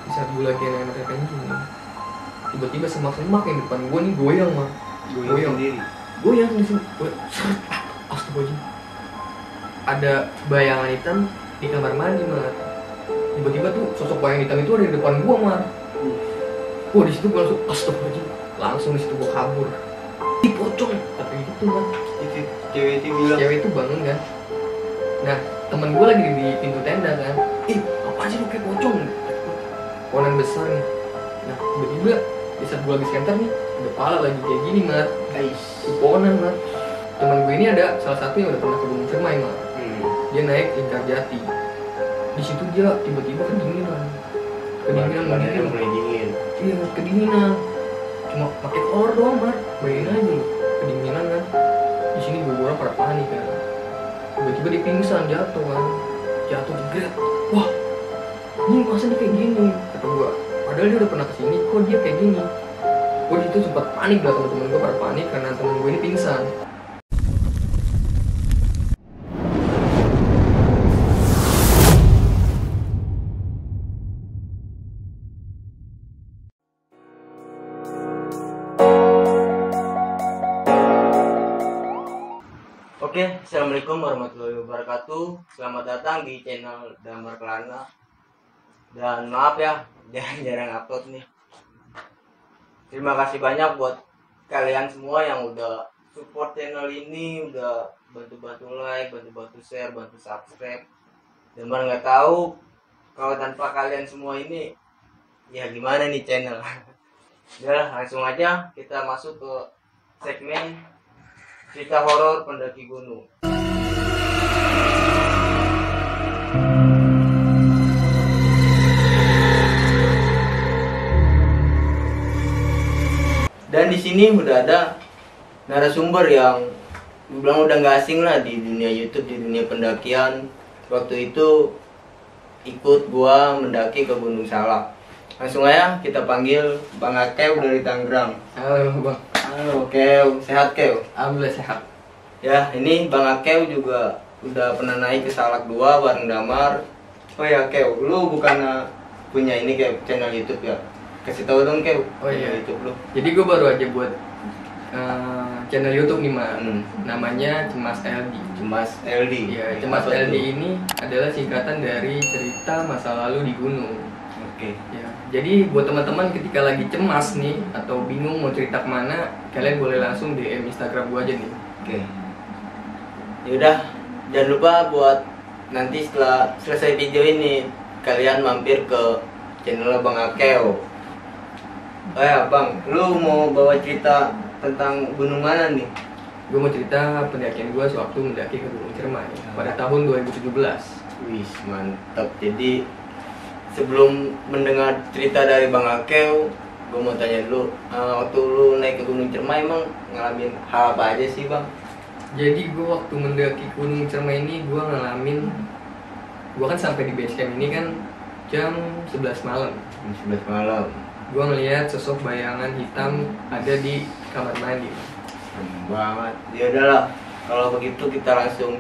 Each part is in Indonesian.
Di saat gue lagi enak-enak kencing nih, tiba-tiba semak-semak yang depan gue nih goyang mah. Goyang sendiri. Goyang di sini. Astagfirullahaladzim. Ada bayangan hitam di kamar mandi mah. Tiba-tiba tuh sosok bayang hitam itu ada di depan gue mah. Wah di situ gue langsung astagfirullahaladzim. Langsung di situ gue kabur. Ih pocong, tapi gitu mah. Cewek itu bilang. Cewek itu bangun kan. Nah temen gue lagi di pintu tenda kan. Ih apa sih lu kayak pocong? Ponan besar nih. Nah tiba-tiba di saat gue lagi senter nih, ada pala lagi kayak gini mat. Si ponan mat. Temen gue ini ada salah satu yang udah pernah ke Gunung Ciremai mat. Dia naik Lingkar Jati. Di situ dia tiba-tiba kedinginan. Badannya mulai dingin. Iya kedinginan. Cuma pakai kolor doang mat. Bayangin aja lu kedinginan kan. Di sini gue pada panik kan. Tiba-tiba dia pingsan jatuh kan. Jatuh jegret. Wah ini masa dia kayak gini kata gue. Padahal dia udah pernah kesini kok dia kayak gini. Gue disitu sempat panik lah, teman-teman gue pada panik karena temen gue ini pingsan. Oke, assalamualaikum warahmatullahi wabarakatuh. Selamat datang di channel Damar Kelana. Dan maaf ya, jarang upload nih. Terima kasih banyak buat kalian semua yang udah support channel ini, udah bantu-bantu like, bantu-bantu share, bantu subscribe. Damar nggak tahu kalau tanpa kalian semua ini, ya gimana nih channel. Udah langsung aja kita masuk ke segmen cerita horor pendaki gunung. Dan di sini udah ada narasumber yang bilang udah nggak asing lah di dunia YouTube, di dunia pendakian. Waktu itu ikut gua mendaki ke Gunung Salak. Langsung aja kita panggil Bang Akew dari Tangerang. Halo bang. Halo Kew, sehat Kew? Alhamdulillah sehat. Ya, ini Bang Akew juga udah pernah naik ke Salak 2 bareng Damar. Oh ya Kew, lu bukan punya ini kayak channel YouTube ya? Kasih tahu dong Kew. Oh iya. YouTube lu. Jadi gue baru aja buat channel YouTube nih mas. Namanya Cemas LD. Cemas LD. Iya, Cemas LD ini adalah singkatan dari cerita masa lalu di gunung. Oke. Ya, jadi buat teman-teman ketika lagi cemas nih atau bingung mau cerita kemana, kalian boleh langsung DM Instagram gue aja nih. Oke. Yaudah, jangan lupa buat nanti setelah selesai video ini kalian mampir ke channel Bang Akew. Oh ya Bang, lu mau bawa cerita tentang gunung mana nih? Gue mau cerita pendakian gue sewaktu mendaki ke Gunung Ciremai pada tahun 2017. Wih, mantap. Jadi sebelum mendengar cerita dari Bang Akew, gue mau tanya dulu, waktu lu naik ke Gunung Ciremai emang ngalamin hal apa aja sih Bang? Jadi gue waktu mendaki Gunung Ciremai ini gue ngalamin, gue kan sampai di base camp ini kan jam 11 malam. Jam 11 malam. Gue ngelihat sosok bayangan hitam ada di kamar mandi. Serem banget. Ya udahlah, kalau begitu kita langsung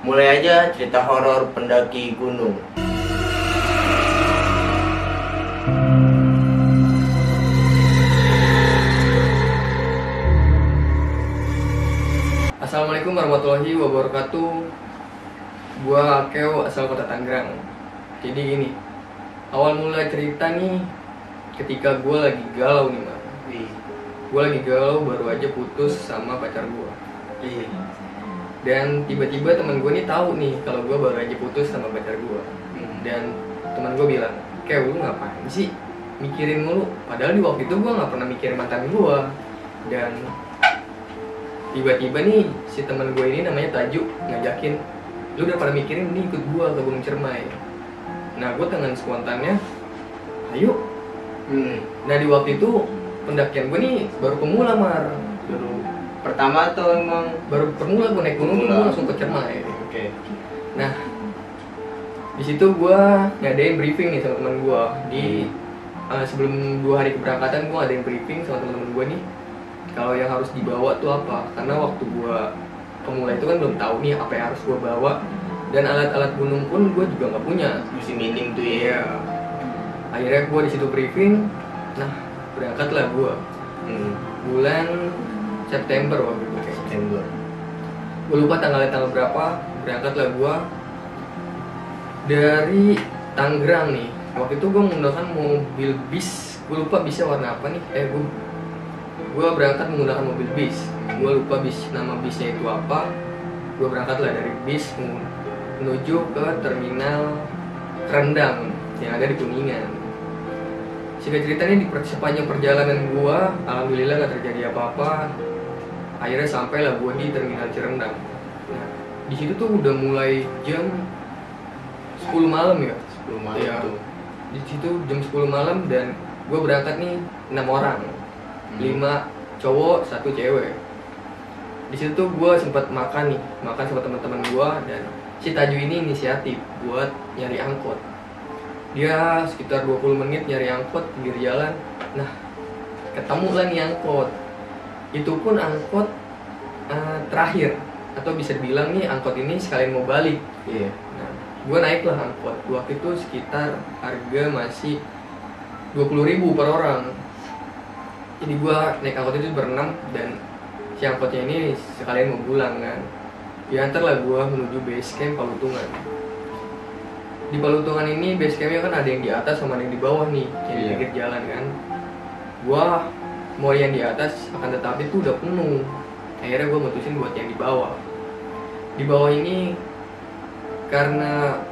mulai aja cerita horor pendaki gunung. Assalamualaikum warahmatullahi wabarakatuh. Gua Akew asal kota Tangerang. Jadi gini, awal mula cerita nih ketika gua lagi galau nih man. Gua lagi galau baru aja putus sama pacar gua. Dan tiba-tiba teman gua nih tahu nih kalau gua baru aja putus sama pacar gua. Dan teman gua bilang, "Kew, lu ngapain sih mikirin mulu?" Padahal di waktu itu gua nggak pernah mikirin mantan gua. Dan tiba-tiba nih si teman gue ini namanya Tajuk ngajakin, "Lu udah pada mikirin nih ikut gue ke Gunung Ciremai." Nah gue dengan spontannya ayo. Nah di waktu itu pendakian gue nih baru pemula mar. Baru pertama tuh emang Baru pemula gue naik gunung gue langsung ke Ciremai. Oke. Nah di situ gue ngadain briefing nih sama teman gue di sebelum 2 hari keberangkatan. Gue ngadain briefing sama teman-teman gue nih kalau yang harus dibawa tuh apa, karena waktu gua pemula itu kan belum tahu nih apa yang harus gua bawa, dan alat-alat gunung pun gua juga nggak punya. Masih minim tuh ya. Iya. akhirnya gue di situ briefing. Nah berangkatlah gue bulan September waktu itu kayaknya. September. Gue lupa tanggal berapa. Berangkatlah gue dari Tangerang nih. Waktu itu gue menggunakan mobil bis. Gue lupa bisnya warna apa nih. Gue berangkat menggunakan mobil bis. Gue lupa nama bisnya itu apa. Gue berangkatlah dari bis menuju ke terminal Rendang yang ada di Kuningan. Singkat ceritanya di sepanjang perjalanan gue, alhamdulillah gak terjadi apa-apa. Akhirnya sampailah gue di terminal Cirendang. Nah, di situ tuh udah mulai jam 10 malam ya. 10 malam Ya, tuh. di situ jam 10 malam dan gue berangkat nih 6 orang, 5 cowok 1 cewek. Di situ tuh gue sempat makan sama teman-teman gue, dan si Taju ini inisiatif buat nyari angkot. Dia sekitar 20 menit nyari angkot pinggir jalan. Nah ketemu lah nih angkot. Itu pun angkot terakhir, atau bisa dibilang nih angkot ini sekalian mau balik. Iya. Nah, gue naik lah angkot. Waktu itu sekitar harga masih 20.000 per orang. Jadi gue naik angkot itu berenam, dan si angkotnya ini sekalian mau pulang kan. Diantar lah gue menuju base camp Palutungan. Di Palutungan ini base campnya kan ada yang di atas sama ada yang di bawah nih, yang di pinggir jalan kan. Gue mau yang di atas, akan tetapi itu udah penuh. Akhirnya gue mutusin buat yang di bawah. Di bawah ini karena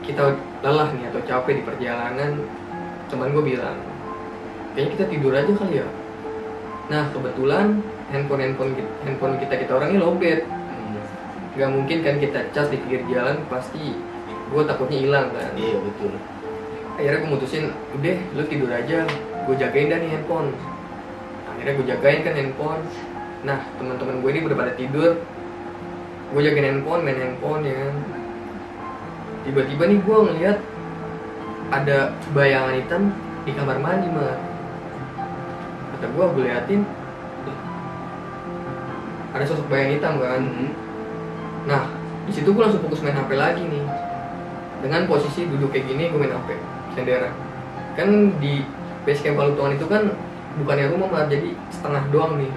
kita lelah nih atau capek di perjalanan, teman gue bilang, kayaknya kita tidur aja kali ya. Nah kebetulan handphone kita orangnya lowbat. Gak mungkin kan kita cas di pinggir jalan, pasti gue takutnya hilang kan. Iya betul. Akhirnya gue mutusin, udah lu tidur aja, gue jagain dah nih handphone. Akhirnya gue jagain kan handphone. Nah teman-teman gue ini udah pada tidur, gue jagain handphone, main handphone ya kan. Tiba-tiba nih gue ngeliat ada bayangan hitam di kamar mandi mah. Kata gue liatin, ada sosok bayangan hitam kan. Nah di situ gue langsung fokus main HP lagi nih. Dengan posisi duduk kayak gini, gue main HP sendirian. Kan di base camp Palutungan itu kan bukannya rumah malah jadi setengah doang nih.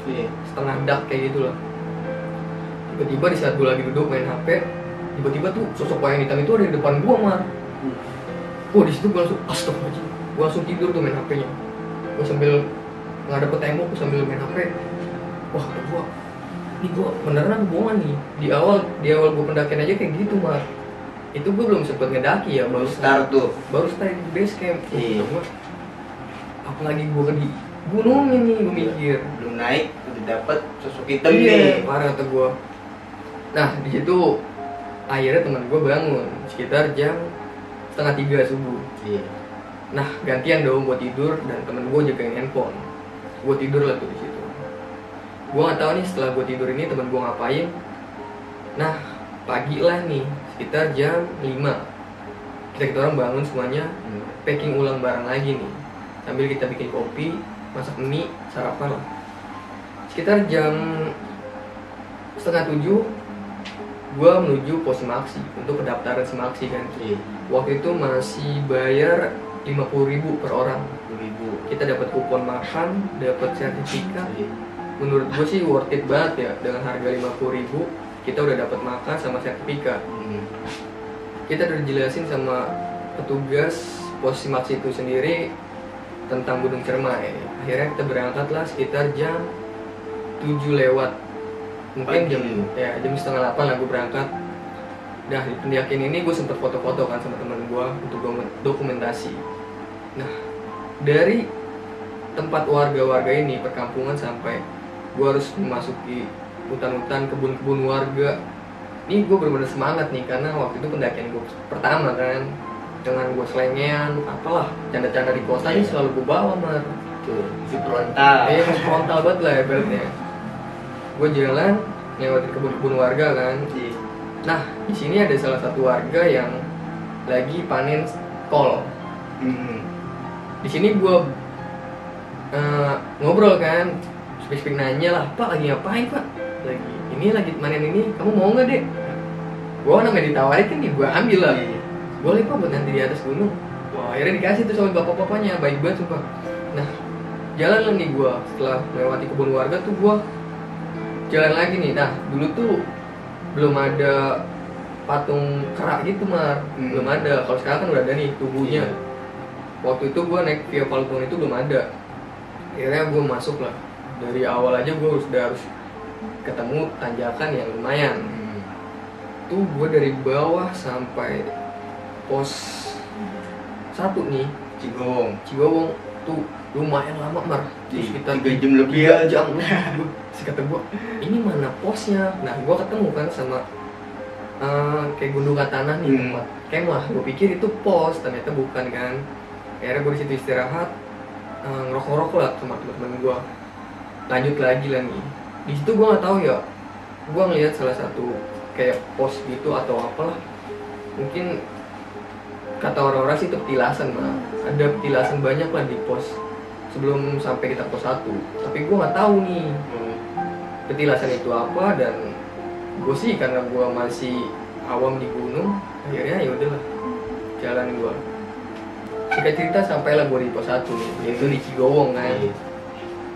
Iya. Setengah dak kayak gitu lah. Tiba-tiba di saat gue lagi duduk main HP, tiba-tiba tuh sosok bayangan hitam itu ada di depan gue mah. Wah di situ gue langsung astagfirullahaladzim. Gue langsung tidur tuh main HP-nya. Gue sambil ngadep ke tembok, gue sambil main HP. Wah ini gue beneran bohongan nih. Di awal gue pendakian aja kayak gitu mah. Itu gue belum sempet ngedaki ya, baru start di base camp. Iya. Apalagi gue di gunung ini, gue mikir Belum naik udah dapet sosok hitam iya, nih. parah kata gue. Nah di situ akhirnya teman gue bangun sekitar jam 2:30 subuh. Iya. Nah gantian dong gue tidur dan temen gue jagain handphone. Gue tidur lah tuh di situ. Gue nggak tahu nih setelah gue tidur ini temen gue ngapain. Nah pagi lah nih sekitar jam 5 kita orang bangun semuanya, packing ulang barang lagi nih sambil kita bikin kopi, masak mie, sarapan lah. Sekitar jam 6:30 gue menuju pos Simaksi untuk pendaftaran Simaksi kan. Waktu itu masih bayar 50.000 per orang. 10.000. Kita dapat kupon makan, dapat sertifikat. Menurut gue sih worth it banget ya, dengan harga 50.000 kita udah dapat makan sama sertifikat. Kita udah dijelasin sama petugas pos Simaksi itu sendiri tentang Gunung Cermai. Akhirnya kita berangkatlah sekitar jam 7 lewat. Mungkin jam setengah 8 lah gue berangkat. Nah di pendakian ini gue sempet foto-foto kan sama teman gue untuk dokumentasi. Nah dari tempat warga-warga ini, perkampungan, sampai gue harus memasuki hutan-hutan, kebun-kebun warga. Ini gue bener-bener semangat nih karena waktu itu pendakian gue pertama kan. Dengan gue selengean, apalah canda-canda di kota ini selalu gue bawa mar. Tuh, si frontal. Frontal banget lah ibaratnya. Gue jalan lewatin kebun-kebun warga kan. Nah di sini ada salah satu warga yang lagi panen kol. Di sini gue ngobrol kan, spesifik nanya lah, Pak lagi ngapain Pak? Lagi manen ini, kamu mau nggak dek? Gue namanya ditawarin kan nih, gue ambil lah. Boleh Pak buat nanti di atas gunung. Wah akhirnya dikasih tuh sama bapak-bapaknya, baik banget sumpah. Nah jalan lah nih gue setelah melewati kebun warga tuh gue jalan lagi nih. Nah dulu tuh belum ada patung kerak gitu Mar, belum ada. Kalau sekarang kan udah ada nih tubuhnya. Waktu itu gue naik via Falcon itu belum ada. Akhirnya gue masuk lah. Dari awal aja gue harus ketemu tanjakan yang lumayan. Tuh gue dari bawah sampai pos 1 nih, Cigowong tuh lumayan lama Mar. Terus kita 3 jam lebih ya. 3 jam. Terus kata gue, ini mana posnya? Nah gue ketemu kan sama kayak gundukan tanah nih tempat kemah. Gue pikir itu pos, ternyata bukan kan. Akhirnya gue disitu istirahat, ngerokok-rokok lah sama teman-teman gue. Lanjut lagi lah nih. Di situ gue nggak tahu ya. Gue ngeliat salah satu kayak pos gitu atau apalah. Mungkin kata orang-orang sih itu petilasan mah. Ada petilasan banyak lah di pos sebelum sampai kita pos 1. Tapi gue nggak tahu nih petilasan itu apa, dan gue sih karena gue masih awam di gunung, akhirnya ya udahlah jalan gue. Singkat cerita sampailah gue di pos 1 nih, yaitu di Cigowong kan.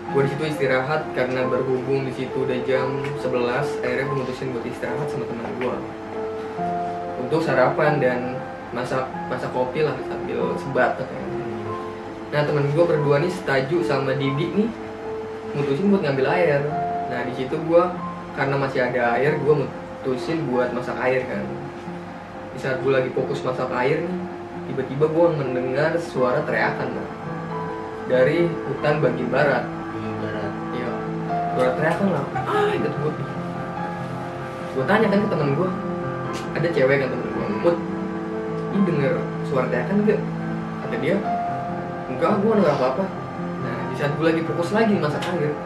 Gue di situ istirahat karena berhubung di situ udah jam 11. Akhirnya gue mutusin buat istirahat sama teman gue untuk sarapan dan masak kopi lah sambil sebat. Nah teman gue berdua nih, Staju sama Didi nih, mutusin buat ngambil air. Nah di situ gue karena masih ada air, gue mutusin buat masak air kan. Di saat gue lagi fokus masak air nih, tiba-tiba gue mendengar suara teriakan Bang, dari hutan bagian barat. Iya, suara teriakan lah. Gitu gue. Gue tanya kan ke temen gue, ada cewek kan temen gue, Put, ini denger suara teriakan enggak? Kata dia, enggak, gue denger apa-apa. Nah di saat gue lagi fokus lagi masak air,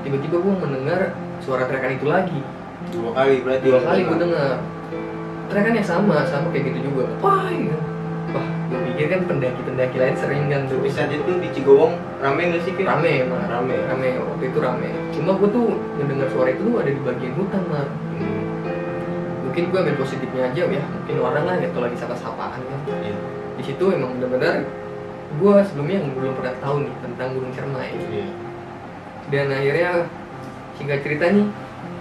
tiba-tiba gue mendengar suara teriakan itu lagi. 2 kali berarti. 2 kali gue dengar teriakannya sama kayak gitu juga. Wah, gitu. Wah, gue pikir kan pendaki lain sering kan tuh. Di saat itu di Cigowong rame nggak sih? Rame emang, rame waktu itu rame. Cuma gue tuh mendengar suara itu tuh ada di bagian hutan Mar. Mungkin gue ambil positifnya aja ya, mungkin orang lah gitu lagi sapa-sapaan kan. Di situ emang benar-benar gue sebelumnya belum pernah tahu nih tentang Gunung Cermai. Dan akhirnya singkat cerita nih,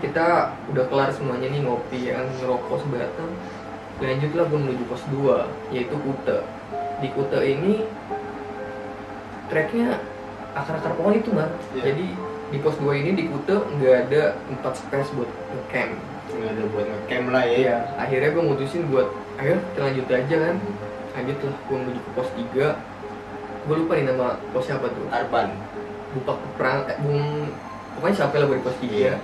kita udah kelar semuanya nih, ngopi ya, ngerokok sebatang. Lanjutlah gue menuju pos 2, yaitu Kute. Di Kute ini treknya akar-akar pohon itu Mar. Jadi di pos 2 ini di Kute nggak ada tempat space buat ngecamp. Nggak ada buat ngecamp lah ya. Iya, akhirnya gue mutusin buat ayo kita lanjut aja kan. Lanjut lah gue menuju ke pos 3. Gue lupa nih nama posnya apa tuh. Arban. Bupak perang, pokoknya sampai lah gue di pos 3.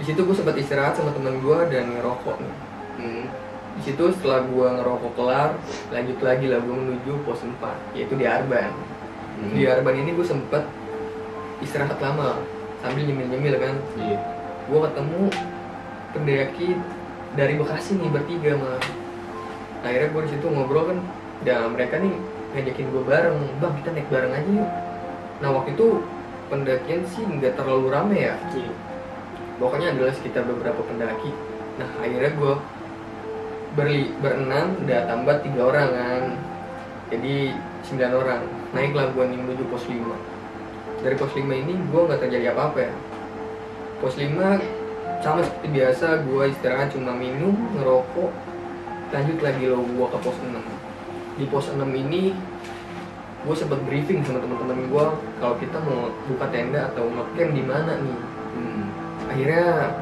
Di situ gue sempat istirahat sama teman gue dan ngerokok nih. Di situ setelah gue ngerokok kelar, lanjut lagi lah gue menuju pos 4, yaitu di Arban. Di Arban ini gue sempet istirahat lama sambil nyemil-nyemil kan. Gue ketemu pendaki dari Bekasi nih bertiga mah. Akhirnya gue di situ ngobrol kan, dan mereka nih ngajakin gue bareng, Bang kita naik bareng aja yuk. Nah waktu itu pendakian sih nggak terlalu rame ya. Pokoknya adalah sekitar beberapa pendaki. Nah akhirnya gue berenam, udah tambah 3 orang kan, jadi 9 orang. Naiklah gue nih menuju pos 5. Dari pos 5 ini gue nggak terjadi apa-apa ya. Pos 5 sama seperti biasa, gue istirahat cuma minum, ngerokok. Lanjut lagi lo gue ke pos 6. Di pos 6 ini gue sempat briefing sama teman-teman gue kalau kita mau buka tenda atau ngecamp di mana nih. Akhirnya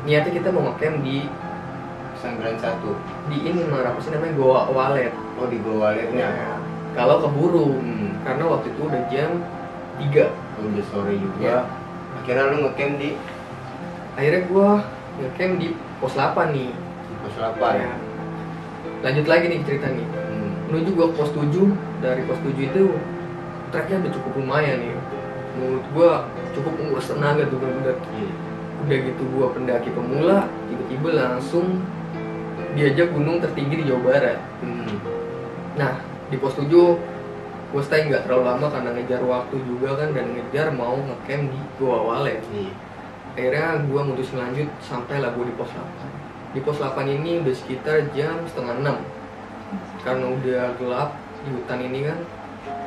niatnya kita mau ngecamp di Pesantren 1. Di ini apa sih namanya, Goa Walet. Oh di Goa Waletnya. Nah, kalau keburu karena waktu itu udah jam 3. Udah sore juga. Ya. Akhirnya lu ngecamp di? Akhirnya gue ngecamp di pos 8 nih. Pos 8. Ya. Lanjut lagi nih cerita nih. Menuju gue ke pos 7. Dari pos 7 itu treknya udah cukup lumayan nih. Menurut gue cukup menguras tenaga tuh bener-bener. Udah gitu gue pendaki pemula, tiba-tiba langsung diajak gunung tertinggi di Jawa Barat. Nah di pos 7 gue stay nggak terlalu lama karena ngejar waktu juga kan, dan ngejar mau ngecamp di Goa Walet. Akhirnya gue mutusin lanjut sampai lah gue di pos 8. Di pos 8 ini udah sekitar jam setengah 6 karena udah gelap. di hutan ini kan,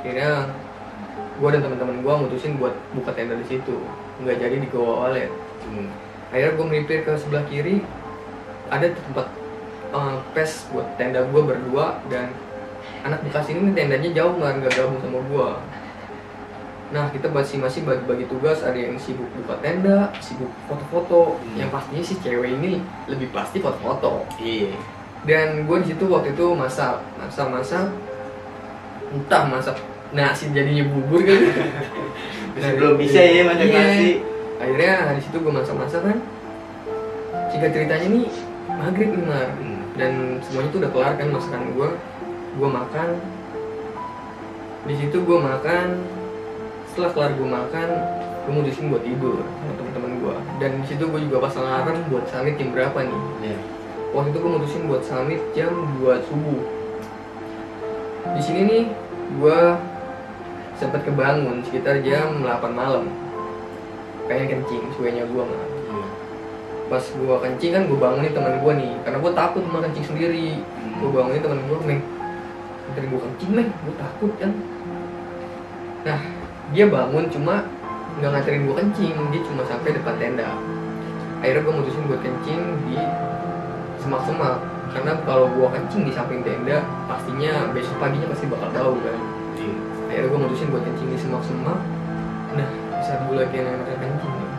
akhirnya gue dan teman-teman gue mutusin buat buka tenda di situ. Nggak jadi di Goa Walet. Akhirnya gue melipir ke sebelah kiri, ada tempat pes buat tenda gue berdua, dan anak bekas ini tendanya jauh nggak gabung sama gue. Nah kita masing-masing bagi-bagi tugas, ada yang sibuk buka tenda, sibuk foto-foto. Yang pastinya si cewek ini lebih pasti foto-foto. Iya. Dan gue di situ waktu itu masak, entah masak nasi jadinya bubur kan. Belum bisa ya masak nasi. Akhirnya di situ gue masak kan. Singkat ceritanya nih maghrib nih Mar. Dan semuanya tuh udah kelar kan masakan gue makan. Di situ gue makan. Setelah kelar gue makan, gue mutusin buat tidur sama teman-teman gue. Dan di situ gue juga pasang alarm buat summit jam berapa nih. Waktu itu gue mutusin buat summit jam 2 subuh. Di sini nih gue sempat kebangun sekitar jam 8 malam. Pengen kencing, suenya gue mah. Pas gue kencing kan gue bangunin teman gue nih, karena gue takut sama kencing sendiri. Gue bangunin teman gue, "Meng, nganterin gue kencing Meng, gue takut kan." Nah dia bangun cuma nggak nganterin gue kencing, dia cuma sampai depan tenda. Akhirnya gue mutusin buat kencing di semak-semak, karena kalau gue kencing di samping tenda pastinya besok paginya pasti bakal bau kan. Akhirnya gue mutusin buat kencing di semak-semak. Nah saat gue lagi enak-enak kencing nih,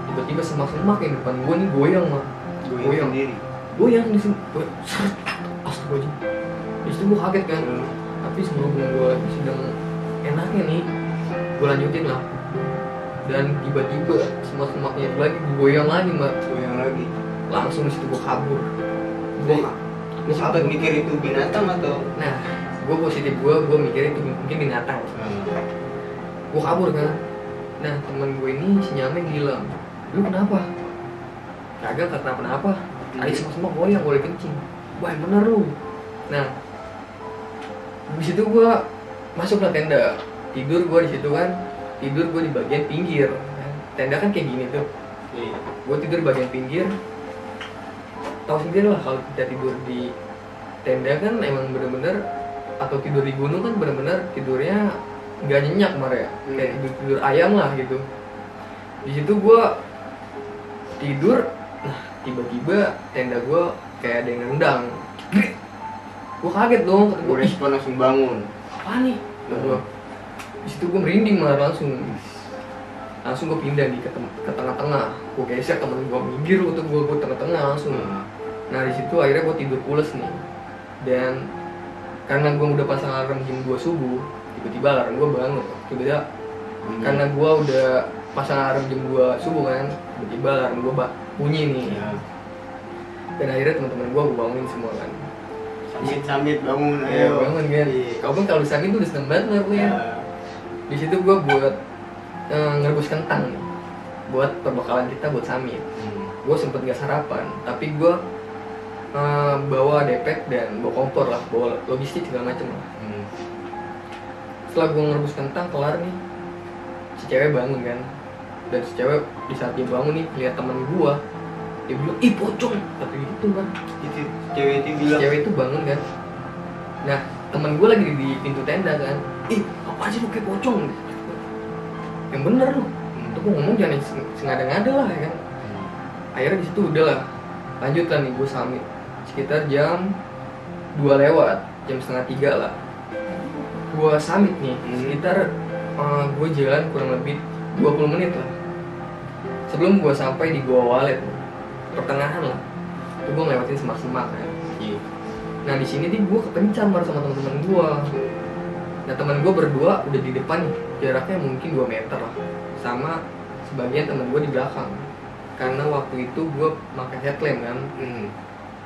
tiba-tiba semak-semak yang depan gue nih goyang mah. Goyang sendiri. Goyang di sini. Astagfirullahaladzim. Di situ gue kaget kan. Tapi sebelum gue sedang enaknya nih, gue lanjutin lah. Dan tiba-tiba semak-semaknya lagi goyang lagi mbak. Goyang lagi. Langsung di situ gue kabur. Lu sempat mikir itu binatang atau? Nah, gue positif, gue mikir itu mungkin binatang. Gue kabur kan. Nah teman gue ini si Nyameng bilang, "Lu kenapa?" "Kagak kenapa-napa. Tadi semua goyang, gue kencing." "Wah yang bener lu." Nah di situ gue masuk ke tenda, tidur gue di situ kan. Tidur gue di bagian pinggir. Tenda kan kayak gini tuh. Gue tidur di bagian pinggir. Tahu sendiri lah kalau kita tidur di tenda kan emang bener-bener, atau tidur di gunung kan bener-bener tidurnya nggak nyenyak ya, kayak tidur ayam lah gitu. Di situ gue tidur, nah tiba-tiba tenda gue kayak ada yang nendang. Gue kaget dong, gue respon langsung bangun. "Apa nih?" Gue di situ gue merinding malah langsung gue pindah di ke tengah-tengah. Gue geser temen gue minggir untuk gue tengah-tengah langsung. Nah di situ akhirnya gue tidur pules nih. Dan karena gue udah pasang alarm jam 2 subuh, tiba-tiba alarm gue bangun. Tiba-tiba karena gue udah pasang alarm jam 2 subuh kan, tiba-tiba alarm gue bunyi nih. Dan akhirnya teman-teman gue bangunin semua kan. Samit bangun, ayo bangun kan. Kau kan kalau samit tuh udah seneng banget ya. Di situ gue buat ngerebus kentang nih, buat perbekalan kita buat samit. Gue sempet gak sarapan, tapi gue bawa depek dan bawa kompor lah, bawa logistik segala macem lah. Setelah gue ngerebus kentang kelar nih, si cewek bangun kan. Dan si cewek di saat dia bangun nih lihat temen gue, dia bilang, "Ih pocong," kata gitu kan. Itu cewek itu bilang. Cewek itu bangun kan. Nah temen gue lagi di pintu tenda kan. "Ih apa sih lu kayak pocong?" "Yang bener lu." Tuh gue ngomong jangan sengada-ngada lah ya kan. Akhirnya di situ udah lah, lanjutkan nih gue summit sekitar jam 2 lewat, jam setengah 3 lah. Gue summit nih sekitar gue jalan kurang lebih 20 menit lah sebelum gue sampai di Goa Walet, pertengahan lah. Itu gue ngelewatin semak-semak kan. Nah di sini nih gue kepencam sama teman-teman gue. Nah teman gue berdua udah di depan nih, jaraknya mungkin 2 meter lah, sama sebagian teman gue di belakang. Karena waktu itu gue pakai headlamp kan.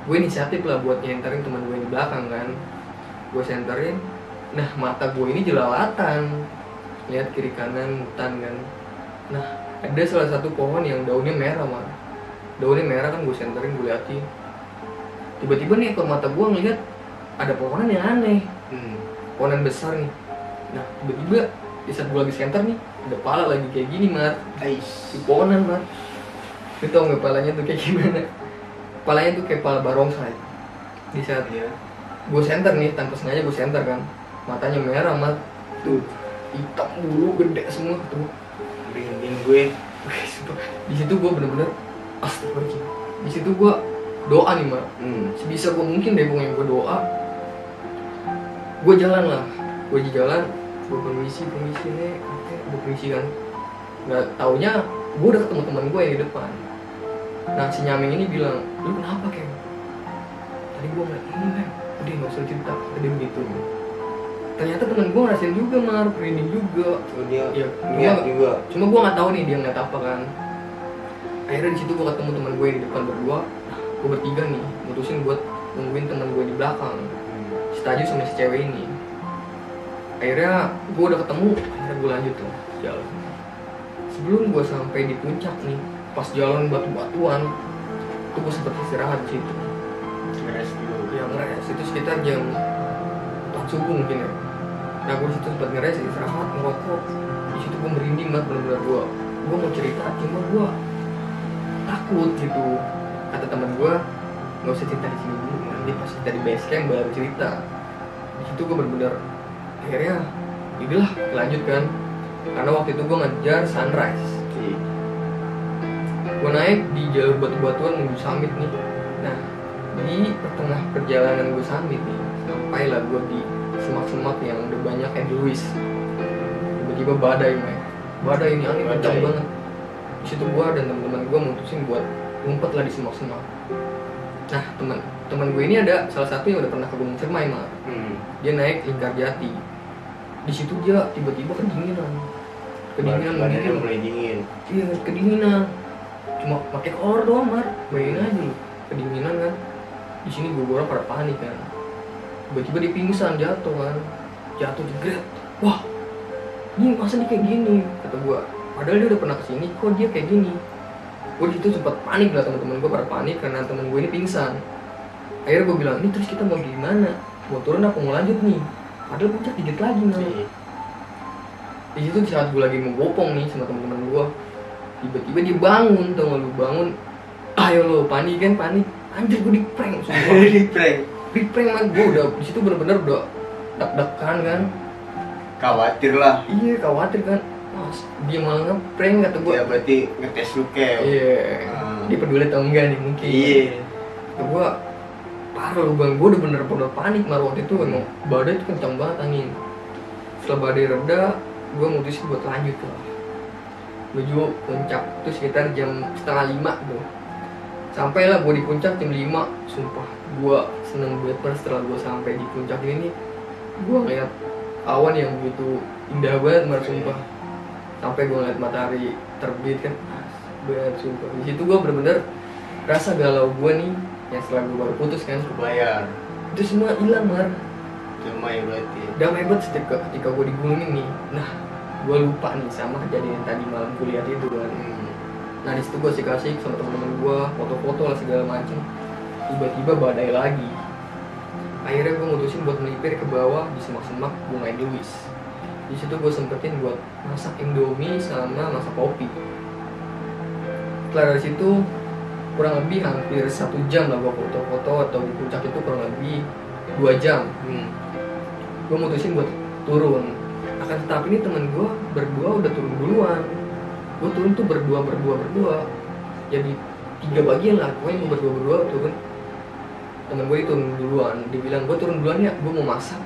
Gue inisiatif lah buat nyenterin teman gue di belakang kan. Gue senterin. Nah mata gue ini jelalatan, lihat kiri kanan hutan kan. Nah ada salah satu pohon yang daunnya merah mah. Daunnya merah kan, gue senterin, gue liatin. Tiba-tiba nih ke mata gue ngeliat ada pohonan yang aneh. Pohonan besar nih. Nah tiba-tiba di saat gue lagi senter nih, ada pala lagi kayak gini Mar. Di pohonan Mar. Lu tau gak palanya tuh kayak gimana? Palanya tuh kayak pala barongsai. Di saat gue senter nih, tanpa sengaja gue senter kan. matanya merah mat, tuh hitam bulu gede semua tuh. Bikin gue. Di situ gue bener-bener astagfirullah. Di situ gue doa nih mat, sebisa gue mungkin deh gue doa. Gue jalan lah, gue permisi nih, oke, gue permisi kan. Nggak taunya gue udah ketemu teman gue yang di depan. Nah si Nyameng ini bilang, lu kenapa Ken? Tadi gue ngeliat ini kan, udah nggak usah cerita, tadi begitu. Ternyata temen gue ngerasain juga mar, merinding juga. Oh, dia ya, juga. Cuma gue nggak tahu nih dia ngeliat apa kan. Akhirnya di situ gue ketemu teman gue yang di depan berdua. Gue bertiga nih, mutusin buat nungguin teman gue di belakang. Si Taju sama si cewek ini. Akhirnya gue udah ketemu, akhirnya gue lanjut tuh jalan. Sebelum gue sampai di puncak nih, pas jalan batu-batuan, tuh gue sempet istirahat di situ. Ngeres dulu. Ya ngeres, itu sekitar jam 4 subuh mungkin ya. Nah gue disitu sempet ngeres, istirahat, ngerokok. Di situ gue merinding banget bener-bener gue mau cerita, cuma gue takut gitu. Kata teman gue, nggak usah cerita di sini dulu, nanti pas kita di base camp baru cerita. Di situ gue bener-bener akhirnya, inilah lanjut kan. Karena waktu itu gue ngejar sunrise. Gue naik di jalur batu-batuan menuju summit nih. Nah di tengah perjalanan gue summit nih, sampailah gue di semak-semak yang udah banyak Edelweiss. Tiba-tiba badai ini angin kencang banget. Di situ gue dan teman-teman gue mutusin buat ngumpet lah di semak-semak. Nah teman gue ini ada salah satu yang udah pernah ke Gunung Cermai mah. Dia naik Lingkar Jati. Di situ dia tiba-tiba kedinginan badannya mulai dingin. Iya kedinginan, cuma pakai kolor doang mar, bayangin aja lu kedinginan kan. Di sini gue pada panik kan, tiba-tiba dia pingsan jatuh jegret. Wah ini masa dia kayak gini, kata gue, padahal dia udah pernah kesini kok dia kayak gini. Gue di situ sempat panik lah, teman-teman gue pada panik karena teman gue ini pingsan. Akhirnya gue bilang, ini terus kita mau gimana, mau turun apa mau lanjut nih, padahal puncak dikit lagi nih. Di situ saat gue lagi mau bopong nih sama teman-teman gue, tiba-tiba dia bangun, tau gak lu, bangun, ayo lo panik, anjir gue di prank, sumpah. di prank man, gue udah di situ bener-bener udah deg-degan kan, khawatir lah. Iya khawatir kan, mas dia malah nge-prank kata gue. Ya berarti ngetes lu kayak. Iya, dia peduli atau enggak nih mungkin. Iya. Kata gue parah lu bang, gue udah bener-bener panik mar waktu itu, emang badai itu kencang banget angin. Setelah badai reda, gue mutusin buat lanjut lah menuju puncak. Itu sekitar jam 4:30 tuh. Sampailah gue di puncak jam 5. Sumpah gue seneng banget setelah gue sampai di puncak ini. Gue ngeliat awan yang begitu indah banget mar, sumpah. Sampai gue ngeliat matahari terbit kan, banget sumpah. Di situ gue bener-bener rasa galau gue nih yang setelah gue baru putus kan, kebayar itu semua hilang mar. damai berarti. Damai banget ketika gue di gunung ini. Nah, gue lupa nih sama kejadian tadi malam kuliah itu kan. Nah di situ gue asik-asik sama teman-teman gue, foto-foto lah segala macem. Tiba-tiba badai lagi. Akhirnya gue mutusin buat melipir ke bawah di semak-semak bunga Edelweiss. Di situ gue sempetin buat masak Indomie sama masak kopi. Setelah dari situ kurang lebih hampir 1 jam lah gue foto-foto, atau di puncak itu kurang lebih 2 jam. Gue mutusin buat turun. Akan tetapi ini temen gue berdua udah turun duluan. Gue turun tuh berdua. Jadi 3 bagian lah. Pokoknya gue berdua turun. Temen gue itu turun duluan. Dia bilang gue turun duluan ya, gue mau masak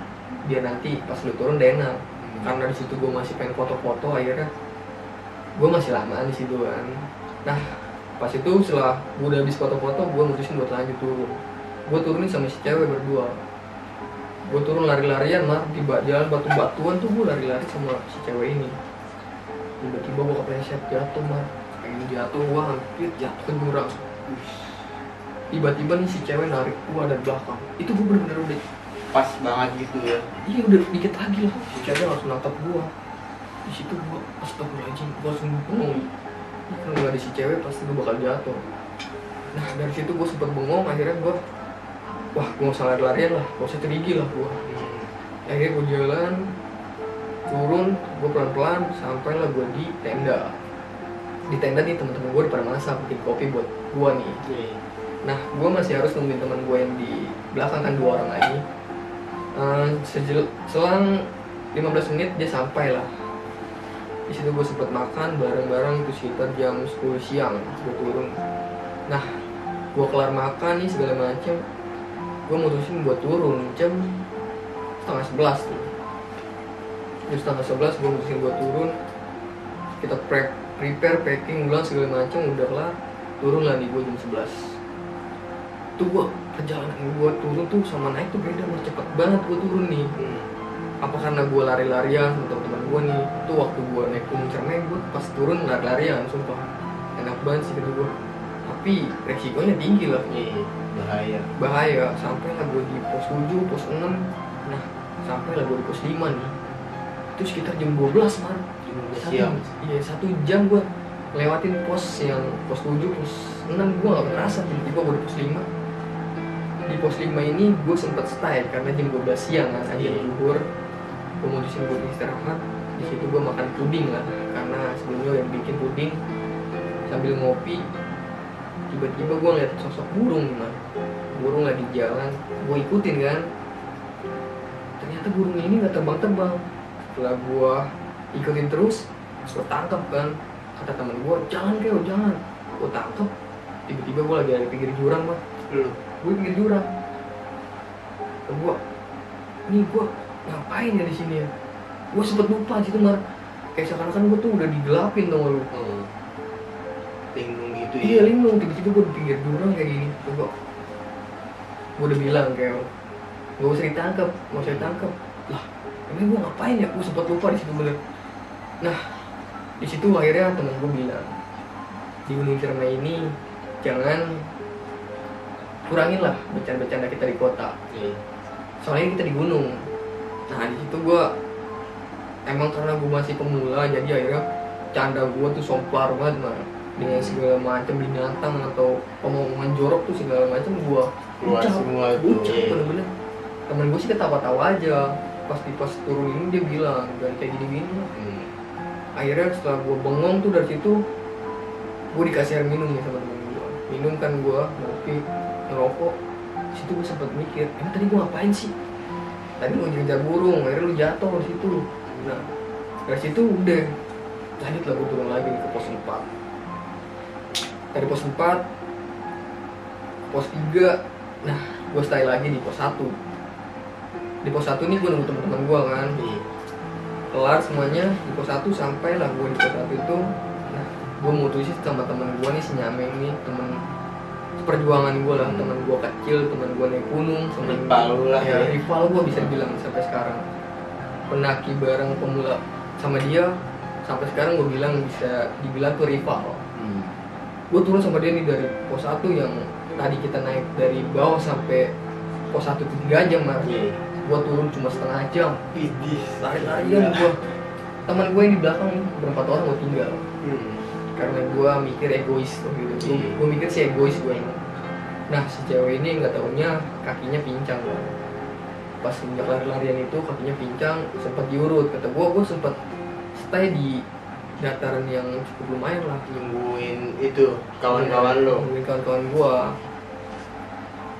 biar nanti pas lu turun enak. Karena di situ gue masih pengen foto-foto, akhirnya gue masih lama di situ kan. Nah pas itu setelah gue udah habis foto-foto, gue mutusin buat lanjut turun. Gue turunin sama si cewek berdua. Gue turun lari-larian mah, tiba jalan batu-batuan tuh gue lari-lari sama si cewek ini. Tiba-tiba gue kepleset jatuh mah, pengen jatuh, gue hampir jatuh ke jurang. Tiba-tiba nih si cewek narik gue dari belakang. Itu gue bener-bener udah pas banget gitu ya. Iya udah dikit lagi lah, si cewek langsung nangkap gue. Di situ gue astagfirullahaladzim, gue langsung bengong. Kalau nggak ada si cewek pasti gue bakal jatuh. Nah dari situ gue sempet bengong, akhirnya gue wah gue gak usah lari-larian lah, gak usah terigi lah gue. Akhirnya gue jalan turun, gue pelan-pelan sampailah gue di tenda. Di tenda nih teman-teman gue pada masak bikin kopi buat gue nih. Nah gue masih harus nungguin teman gue yang di belakang kan, 2 orang lagi. Selang 15 menit dia sampai lah. Di situ gue sempet makan bareng-bareng itu sekitar jam 10 siang gue turun. Nah, gue kelar makan nih segala macem, gue mutusin buat turun jam setengah 11 tuh. Jam setengah 11 gue mutusin buat turun. Kita prepare packing ulang segala macem, udah kelar. Turun lah nih gue jam 11. Tuh gue perjalanan gue turun tuh sama naik tuh beda, cepet banget gue turun nih. Apa karena gue lari-larian sama teman-teman gue nih. Itu waktu gue naik Gunung Ciremai, gue pas turun lari-larian, sumpah enak banget sih kata gue. Tapi resikonya tinggi lah. Bahaya. Sampai lah gue di pos 7, pos 6. Nah, sampai lah gue di pos 5 nih. Itu sekitar jam 12 man. Siang. Iya, 1 jam gue lewatin pos yang pos 7, pos 6 gue gak kerasa. Tiba-tiba gue di pos 5. Di pos 5 ini gue sempet stay karena jam 12 siang kan, aja zuhur. Gue mutusin buat istirahat. Di situ gue makan puding lah, karena sebelumnya yang bikin puding. Sambil ngopi, tiba-tiba gue ngeliat sosok burung man. Burung lagi jalan, gue ikutin kan. Ternyata burung ini gak terbang-terbang. Setelah gue ikutin terus, gue tangkap kan. Kata temen gue, jangan Keo, jangan. Gue tangkap. Tiba-tiba gue lagi ada di pinggir jurang mah. Gue pinggir jurang. Gue ngapain ya di sini ya? Gue sempet lupa situ mar. Kayak seakan-akan gue tuh udah digelapin tau lu. Linglung gitu Iya linglung. Tiba-tiba gue di pinggir jurang kayak gini. Gue udah bilang kayak, gak usah ditangkap, gak usah ditangkap. Lah, ini gue ngapain ya? Gue sempet lupa di situ bener. Nah, di situ akhirnya temen gue bilang, di Gunung Ciremai ini jangan kurangin lah bercanda-bercanda kita di kota. Soalnya kita di gunung. Nah di situ gue emang karena gue masih pemula, jadi akhirnya canda gue tuh sompar banget mah, dengan segala macam binatang atau omongan jorok tuh segala macam gue keluar semua itu. Bener-bener temen gue sih ketawa-tawa aja. Pas di pas turun ini dia bilang dan kayak gini-gini lah. Akhirnya setelah gue bengong tuh dari situ, gue dikasih air minum nih sama temen gue. Minum kan gue ngopi, ngerokok. Di situ gue sempet mikir, emang tadi gue ngapain sih? Tadi mau ngejar burung, akhirnya lu jatuh di situ. Nah, dari situ udah lanjut lah gue turun lagi nih ke pos 4. Dari pos 4 pos 3, nah gue stay lagi di pos 1. Di pos 1 nih gue nunggu teman-teman gue kan. Kelar semuanya di pos 1, sampai lah gue di pos 1 itu. Nah, gue mutusin sama teman gue nih, si Nyameng nih, temen perjuangan gue lah, teman gue kecil, teman gue naik gunung, rival lah ya, rival gue bisa dibilang sampai sekarang. Pendaki bareng pemula sama dia sampai sekarang gue bilang bisa dibilang tuh rival. Gue turun sama dia nih dari pos 1 yang tadi kita naik dari bawah sampai pos 1 itu 3 jam mas. Gue turun cuma setengah jam. Lari-larian gue. Teman gue yang di belakang berempat orang gue tinggal. Karena gue mikir egois gitu. Gue mikir sih egois gue. Nah si cewek ini nggak taunya kakinya pincang kan. Pas sejak lari-larian itu kakinya pincang, sempat diurut. Kata gue sempat stay di dataran yang cukup lumayan lah, nungguin itu kawan-kawan lo. Nungguin kawan-kawan gue.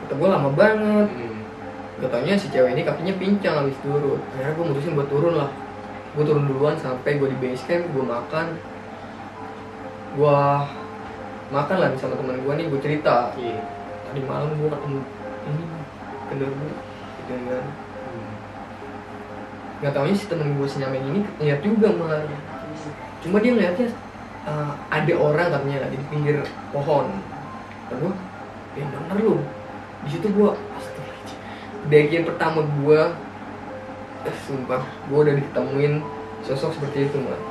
Kata gue lama banget. Gak taunya si cewek ini kakinya pincang habis diurut. Akhirnya gue mutusin buat turun lah. Gue turun duluan sampai gue di base camp, gue makan. Gue makan lah sama teman gue nih, gue cerita. Tadi malam gue ketemu ini kendaraan gitu kan. Gak taunya si temen gue si Nyameng ini lihat juga malah. Cuma dia ngeliatnya ada orang katanya lagi di pinggir pohon. Kata gue, ya bener lu. Di situ gue, bagian pertama gue, sumpah, gue udah ditemuin sosok seperti itu mah.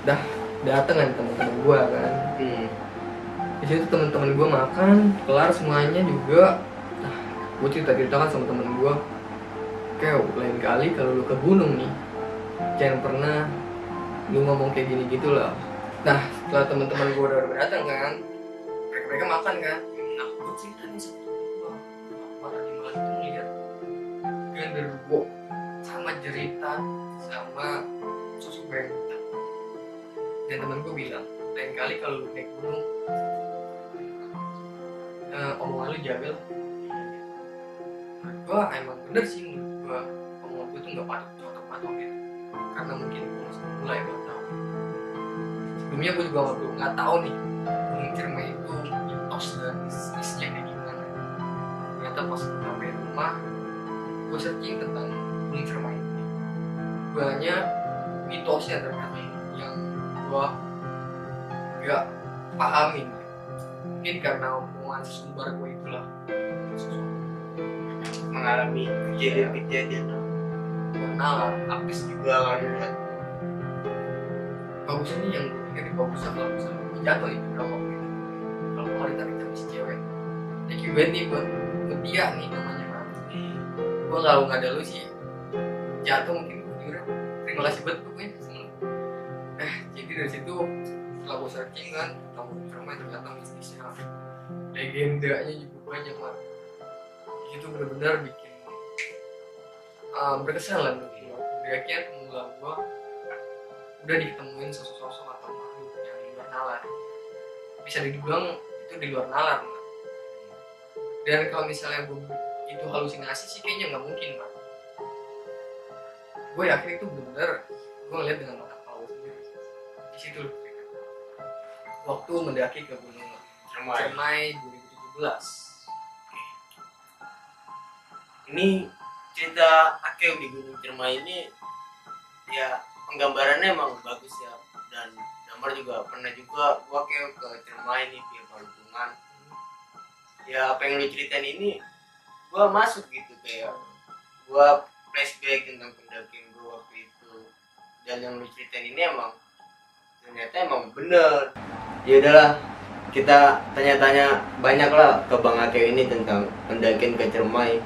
Dah dateng kan teman-teman gue kan. Di situ teman-teman gue makan, kelar semuanya juga. Nah, gue cerita-ceritakan sama temen gue, kayak lain kali kalau lu ke gunung nih, jangan pernah lu ngomong kayak gini gitu lah. Nah, setelah teman-teman gue udah datang kan, mereka makan kan. Nah, gue cerita nih sama temen gue, apa tadi malam itu ngeliat genderuwo sama jeritan sama sosok benteng. Dan temen gue bilang, lain kali kalau lu naik gunung, omongan lu jaga lah. Menurut gue emang bener sih menurut gue. tuh nggak patok gitu, karena mungkin gue masih mulai belum tahu. Sebelumnya gue juga belum nggak tahu nih Gunung Ciremai itu mitos dan bisnisnya kayak gimana. Ternyata pas gue sampai rumah, gue searching tentang Gunung Ciremai ini, banyak mitosnya ternyata yang gue nggak pahamin. Mungkin karena omongan sumber gue itulah mengalami kejadian nalar habis juga kan. bagusnya nih yang gue pikir bagusnya kalau misalnya jatuh itu berapa gitu, kalau kali tarik sama si cewek thank you banget nih buat dia nih namanya kan. Gue kalau nggak ada lu sih jatuh mungkin gue juga terima kasih banget pokoknya jadi dari situ setelah gue searching kan tentang Gunung Ciremai ternyata mistisnya legendanya juga banyak lah. Itu benar-benar bikin berkesan lah menurut gue. Kira-kira pemula gue udah diketemuin sosok-sosok atau makhluk yang di luar nalar. Bisa dibilang itu di luar nalar, man. Dan kalau misalnya gue itu halusinasi sih kayaknya nggak mungkin, man. Gue yakin itu benar-benar gue ngeliat dengan mata kepala gue sendiri. Di situ loh. Waktu mendaki ke Gunung Ciremai 2017. Ini cerita Akeo di Gunung Ciremai ini ya penggambarannya emang bagus ya, dan Damar juga pernah juga gua Akeo ke Ciremai nih via Baluntungan. Ya apa yang lu ceritain ini gua masuk gitu, kayak gua flashback tentang pendakian gua waktu itu, dan yang lu ceritain ini emang ternyata emang bener. Ya udahlah, kita tanya-tanya banyak lah ke Bang Akeo ini tentang pendakian ke Ciremai.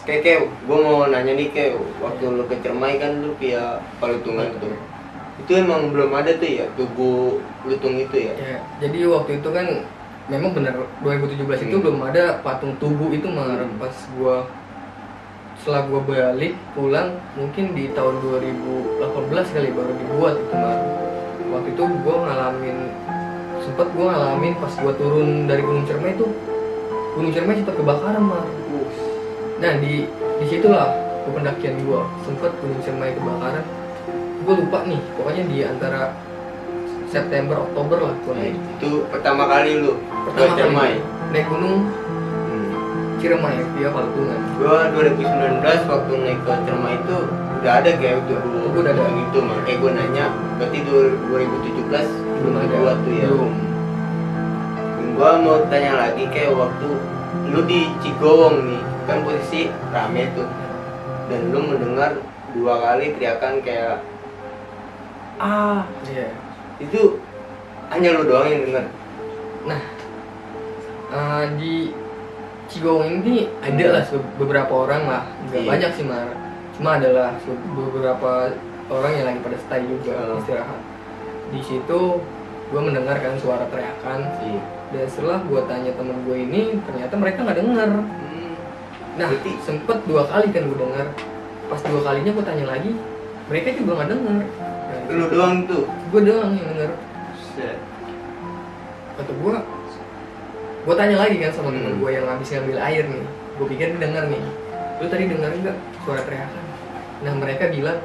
Kayak gue mau nanya nih, kayak waktu lu ke Ciremai kan lu via Baluntungan tuh, itu emang belum ada tuh ya tubuh lutung itu ya? Ya, jadi waktu itu kan memang benar 2017 itu belum ada patung tubuh itu malah pas setelah gua balik pulang mungkin di tahun 2018 kali baru dibuat itu mah. Waktu itu gua ngalamin pas gua turun dari Gunung Ciremai itu, Gunung Ciremai sempat kebakaran mah. Nah di situlah pendakian gue sempet Gunung Ciremai kebakaran. Gue lupa nih, pokoknya di antara September Oktober lah gue naik. Itu pertama kali lu ke Ciremai naik Gunung Ciremai via Baluntungan. Gue 2019 waktu naik ke Ciremai itu udah ada kayak udah ada gitu, makanya gue nanya berarti 2017 belum ada buat tuh ya? Belum. Gue mau tanya lagi, kayak waktu lu di Cigowong nih kan posisi rame tuh, dan lu mendengar 2 kali teriakan kayak itu hanya lu doang yang dengar? Nah di Cigowong ini ada lah beberapa orang lah, nggak banyak sih Mar, cuma adalah beberapa orang yang lagi pada stay juga istirahat. Di situ gue mendengarkan suara teriakan. Dan setelah gue tanya temen gue ini, ternyata mereka nggak dengar. Nah, sempet 2 kali kan gue dengar. Pas 2 kalinya gue tanya lagi, mereka juga nggak dengar. Nah, lu doang tuh? Gue doang yang denger. Kata gue tanya lagi kan sama temen gue yang habis ngambil air nih. Gue pikir dia denger nih. Lu tadi denger nggak suara teriakan? Nah mereka bilang,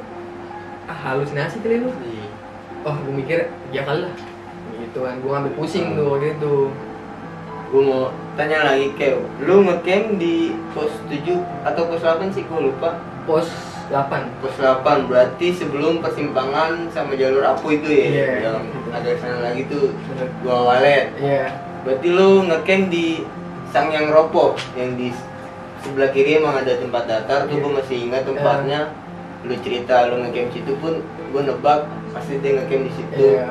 halusinasi kali lu. Oh gue mikir ya kali lah. Gitu kan, gue ngambil pusing tuh gitu. Gue mau tanya lagi, kayak lu ngecamp di pos 7 atau pos 8 sih, gue lupa. Pos 8. Pos 8 berarti sebelum persimpangan sama jalur Apu itu ya? Yang ada sana lagi tuh, Gua Walet. Berarti lu ngecamp di Sangyang Ropo, yang di sebelah kiri emang ada tempat datar tuh, gue masih ingat tempatnya. Lu cerita lu ngecamp situ pun, gue nebak pasti dia ngecamp di situ.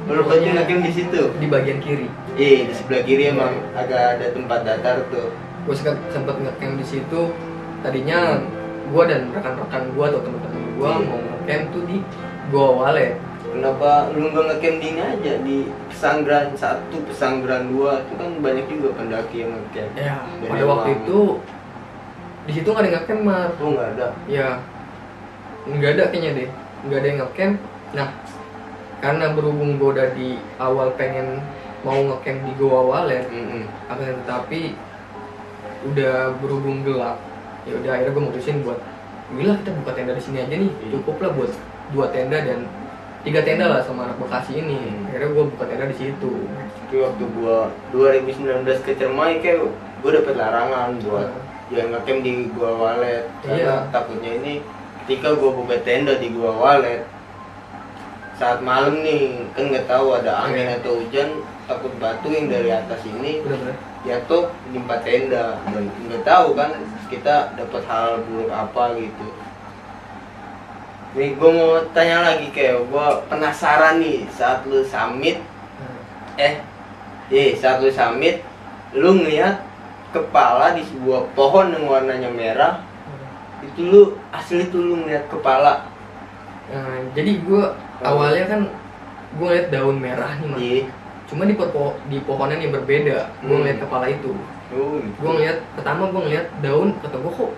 Lu berarti ngecamp di situ? Di bagian kiri. Iya, di sebelah kiri emang agak ada tempat datar tuh. Gue sempet ngecamp di situ. Tadinya gue dan rekan-rekan gue atau teman-teman gue mau ngecamp tuh di Gua Walet. Kenapa lu nggak ngecamp di aja di Pesanggeran 1, Pesanggeran 2? Itu kan banyak juga pendaki yang ngecamp. Ya, pada waktu itu di situ nggak ada yang ngecamp, Mar. Oh nggak ada? Ya, nggak ada kayaknya deh. Nggak ada yang ngecamp. Nah, karena berhubung gue udah di awal pengen mau ngecamp di Gua Walet, akan tetapi udah berhubung gelap, ya udah akhirnya gue mutusin buat gila kita buka tenda di sini aja nih, cukup lah buat 2 tenda dan 3 tenda lah sama anak Bekasi ini. Akhirnya gue buka tenda di situ. Tapi waktu gua 2019 ke Cermai kayak gua dapet larangan buat yang ngecamp di Gua Walet. Karena takutnya ini ketika gua buka tenda di Gua Walet saat malam nih kan nggak tahu ada angin atau hujan, takut batu yang dari atas ini Bener-bener. jatuh menimpa tenda dan nggak tahu kan kita dapat hal buruk apa gitu. Nih gue mau tanya lagi, kayak gue penasaran nih saat lu summit saat lu summit lu ngeliat kepala di sebuah pohon yang warnanya merah, itu lu asli tuh lu ngeliat kepala. Nah, jadi gue awalnya kan gue ngeliat daun merah nih mas. Cuma di pohonan yang berbeda gue ngeliat kepala itu. Gue ngeliat pertama gue ngeliat daun, kata gue kok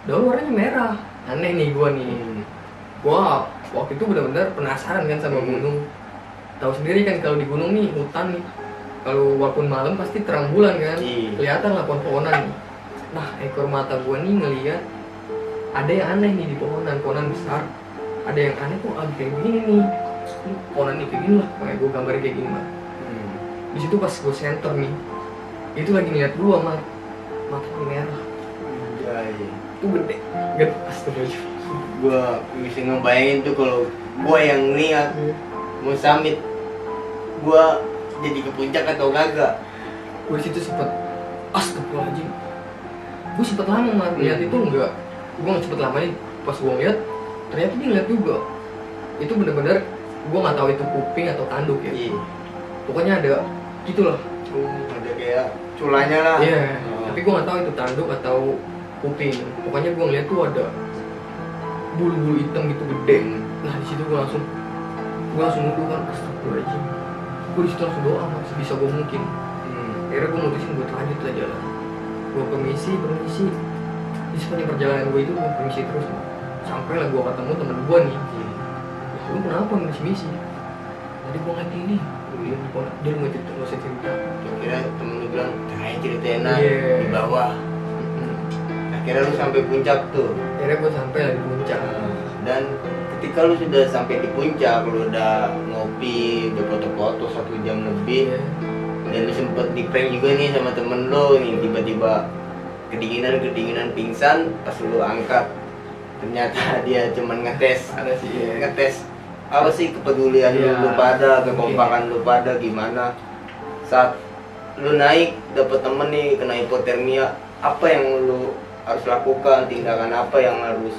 daun warnanya merah, aneh nih gue nih. Gua waktu itu benar-benar penasaran kan sama gunung. Tahu sendiri kan kalau di gunung nih hutan nih, kalau walaupun malam pasti terang bulan kan, kelihatan lah pohon-pohonan nih. Nah ekor mata gua nih ngeliat ada yang aneh nih di pohonan besar. Ada yang aneh tuh kayak gini nih. Ini pohonan nih kayak gini lah, kayak gua gambarin kayak gini mah. Di situ pas gua center nih, itu lagi ngeliat gua mah, matanya merah. Itu gede, astagfirullah. Gua bisa ngebayangin tuh kalau gua yang lihat mau summit, gua jadi ke puncak atau kagak. Gua di situ sempet astagfirullahaladzim. Gua sempet lama mah lihat itu enggak. Gua nggak sempet lama nih. Pas gua ngeliat, ternyata dia ngeliat juga. Itu bener-bener gua nggak tahu itu kuping atau tanduk ya. Pokoknya ada gitulah. Ada kayak culanya lah. Iya. Tapi gua nggak tahu itu tanduk atau kuping. Pokoknya gua ngeliat tuh ada bulu-bulu hitam gitu gede. Nah di situ gua langsung nuduh kan, astagfirullahaladzim. Gua di situ langsung doa mas, bisa gua mungkin. Akhirnya gua mutusin buat lanjut lah jalan. Gua permisi. Di sepanjang perjalanan gua itu gua permisi terus. Sampai lah gua ketemu temen gua nih. Ya lu kenapa misi? Tadi gua ngeliat ini. Dia mau cerita, gak usah cerita. Kira temen lu bilang, "Jangan ceritain di bawah." Akhirnya lu sampai puncak tuh. Akhirnya gue sampai lah di puncak. Dan ketika lu sudah sampai di puncak, lu udah ngopi, udah foto-foto 1 jam lebih, dan lu sempet di prank juga nih sama temen lu nih, tiba-tiba kedinginan pingsan pas lu angkat. Ternyata dia cuman ngetes apa sih kepedulian lu pada, kekompakan lu pada gimana. Saat lu naik dapet temen nih kena hipotermia, apa yang lu harus lakukan, tindakan apa yang harus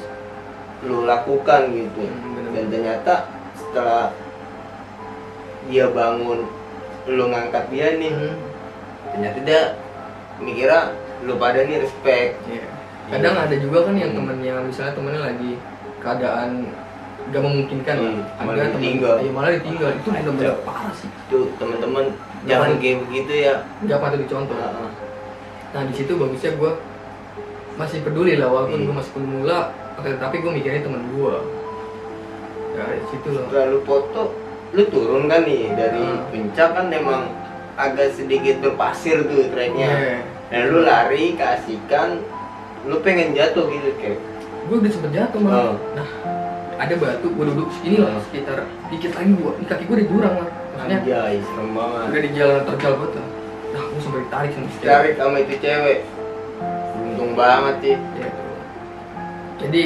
lu lakukan gitu. Dan ternyata setelah dia bangun, lu ngangkat dia nih, ternyata dia mikirnya lu pada nih respect. Kadang ada juga kan yang temennya, misalnya temennya lagi keadaan gak memungkinkan lah, malah ditinggal. Malah ditinggal. Itu benar-benar parah sih. Itu teman-teman jangan kayak begitu ya, nggak patut dicontoh. Nah di situ bagusnya gue masih peduli lah, walaupun gue masih pemula, tapi gue mikirnya temen gue. Ya di situ loh. Lalu foto, lu turun kan nih dari puncak kan memang agak sedikit berpasir tuh treknya. Dan lu lari keasikan, lu pengen jatuh gitu kayak. Gue udah sempet jatuh malah. Nah ada batu, gue duduk sini lah sekitar dikit lagi gue, di kaki gue ada jurang lah. Maksudnya serem banget. Udah di jalan terjal banget lah. Nah gue sampai ditarik sama itu cewek. Untung banget sih. Ya. Jadi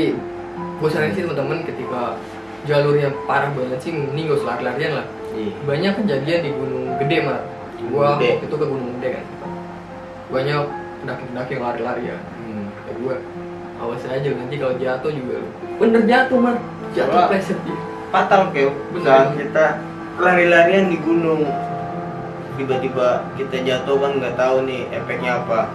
gue saranin sih teman-teman ketika jalurnya parah banget sih, mending gak usah lari-larian lah. Banyak kejadian di Gunung Gede mah. Gue waktu itu ke Gunung Gede kan. Banyak pendaki-pendaki yang lari-larian. Ya gue awas aja nanti kalau jatuh juga bener jatuh mah. Jatuh pleset dia. Fatal kayak saat kita lari-larian di gunung. Tiba-tiba kita jatuh kan nggak tahu nih efeknya apa.